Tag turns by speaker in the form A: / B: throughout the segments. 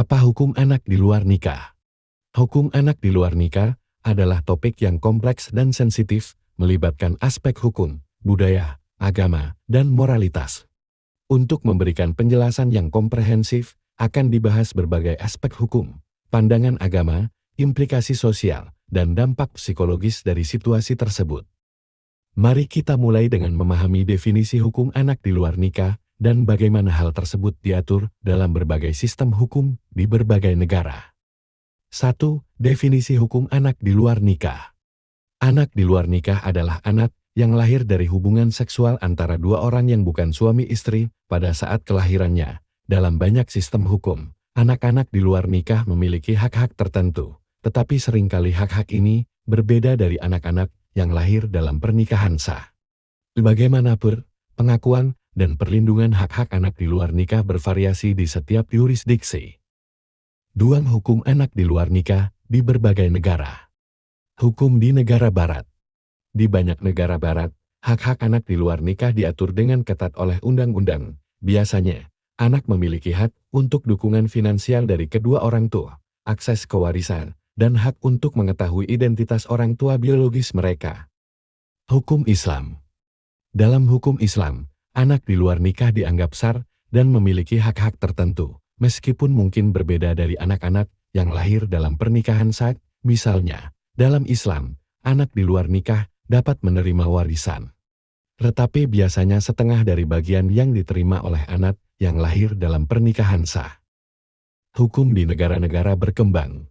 A: Apa hukum anak di luar nikah? Hukum anak di luar nikah adalah topik yang kompleks dan sensitif, melibatkan aspek hukum, budaya, agama, dan moralitas. Untuk memberikan penjelasan yang komprehensif, akan dibahas berbagai aspek hukum, pandangan agama, implikasi sosial, dan dampak psikologis dari situasi tersebut. Mari kita mulai dengan memahami definisi hukum anak di luar nikah dan bagaimana hal tersebut diatur dalam berbagai sistem hukum di berbagai negara. 1. Definisi hukum anak di luar nikah. Anak di luar nikah adalah anak yang lahir dari hubungan seksual antara dua orang yang bukan suami istri pada saat kelahirannya. Dalam banyak sistem hukum, anak-anak di luar nikah memiliki hak-hak tertentu, tetapi seringkali hak-hak ini berbeda dari anak-anak yang lahir dalam pernikahan sah. Bagaimanapun, pengakuan dan perlindungan hak-hak anak di luar nikah bervariasi di setiap yurisdiksi. 2. Hukum anak di luar nikah di berbagai negara. Hukum di negara barat. Di banyak negara barat, hak-hak anak di luar nikah diatur dengan ketat oleh undang-undang. Biasanya, anak memiliki hak untuk dukungan finansial dari kedua orang tua, akses ke warisan, dan hak untuk mengetahui identitas orang tua biologis mereka. Hukum Islam. Dalam hukum Islam, anak di luar nikah dianggap sah dan memiliki hak-hak tertentu, meskipun mungkin berbeda dari anak-anak yang lahir dalam pernikahan sah. Misalnya, dalam Islam, anak di luar nikah dapat menerima warisan. Tetapi biasanya setengah dari bagian yang diterima oleh anak yang lahir dalam pernikahan sah. Hukum di negara-negara berkembang.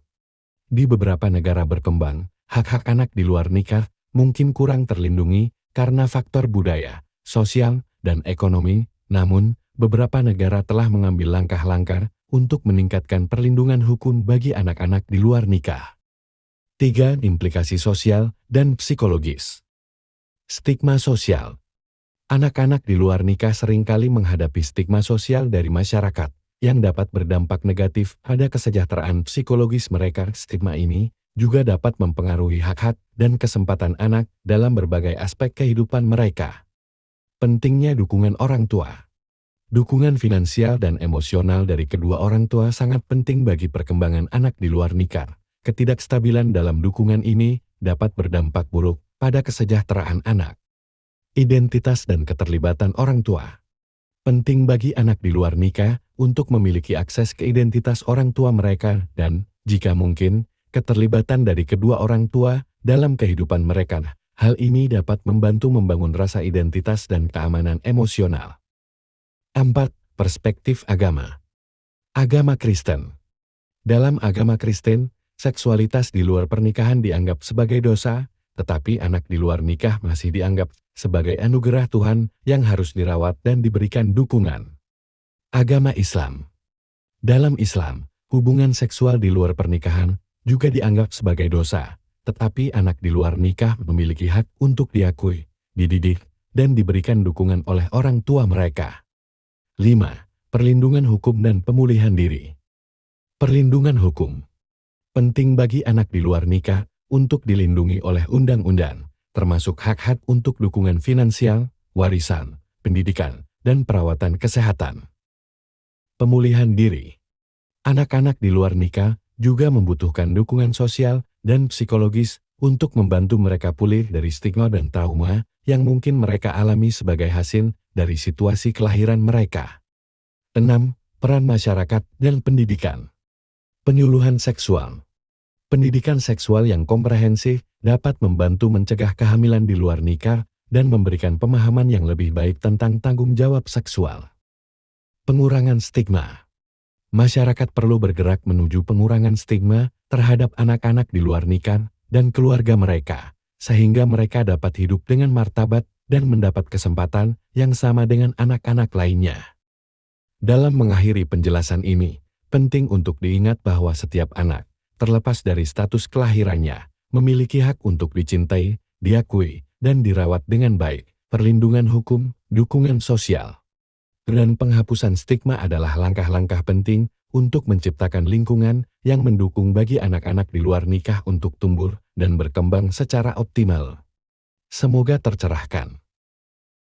A: Di beberapa negara berkembang, hak-hak anak di luar nikah mungkin kurang terlindungi karena faktor budaya, sosial, dan ekonomi, namun beberapa negara telah mengambil langkah-langkah untuk meningkatkan perlindungan hukum bagi anak-anak di luar nikah. 3. Implikasi sosial dan psikologis. Stigma sosial. Anak-anak di luar nikah seringkali menghadapi stigma sosial dari masyarakat yang dapat berdampak negatif pada kesejahteraan psikologis mereka. Stigma ini juga dapat mempengaruhi hak-hak dan kesempatan anak dalam berbagai aspek kehidupan mereka. Pentingnya dukungan orang tua. Dukungan finansial dan emosional dari kedua orang tua sangat penting bagi perkembangan anak di luar nikah. Ketidakstabilan dalam dukungan ini dapat berdampak buruk pada kesejahteraan anak. Identitas dan keterlibatan orang tua. Penting bagi anak di luar nikah untuk memiliki akses ke identitas orang tua mereka dan, jika mungkin, keterlibatan dari kedua orang tua dalam kehidupan mereka. Hal ini dapat membantu membangun rasa identitas dan keamanan emosional. 4. Perspektif agama. Agama Kristen. Dalam agama Kristen, seksualitas di luar pernikahan dianggap sebagai dosa, tetapi anak di luar nikah masih dianggap sebagai anugerah Tuhan yang harus dirawat dan diberikan dukungan. Agama Islam. Dalam Islam, hubungan seksual di luar pernikahan juga dianggap sebagai dosa, tetapi anak di luar nikah memiliki hak untuk diakui, dididik, dan diberikan dukungan oleh orang tua mereka. 5. Perlindungan hukum dan pemulihan diri. Perlindungan hukum. Penting bagi anak di luar nikah untuk dilindungi oleh undang-undang, termasuk hak-hak untuk dukungan finansial, warisan, pendidikan, dan perawatan kesehatan. Pemulihan diri. Anak-anak di luar nikah juga membutuhkan dukungan sosial dan psikologis untuk membantu mereka pulih dari stigma dan trauma yang mungkin mereka alami sebagai hasil dari situasi kelahiran mereka. 6. Peran masyarakat dan pendidikan. Penyuluhan seksual. Pendidikan seksual yang komprehensif dapat membantu mencegah kehamilan di luar nikah dan memberikan pemahaman yang lebih baik tentang tanggung jawab seksual. Pengurangan stigma. Masyarakat perlu bergerak menuju pengurangan stigma terhadap anak-anak di luar nikah dan keluarga mereka, sehingga mereka dapat hidup dengan martabat dan mendapat kesempatan yang sama dengan anak-anak lainnya. Dalam mengakhiri penjelasan ini, penting untuk diingat bahwa setiap anak, terlepas dari status kelahirannya, memiliki hak untuk dicintai, diakui, dan dirawat dengan baik. Perlindungan hukum, dukungan sosial, dan penghapusan stigma adalah langkah-langkah penting untuk menciptakan lingkungan yang mendukung bagi anak-anak di luar nikah untuk tumbuh dan berkembang secara optimal. Semoga tercerahkan.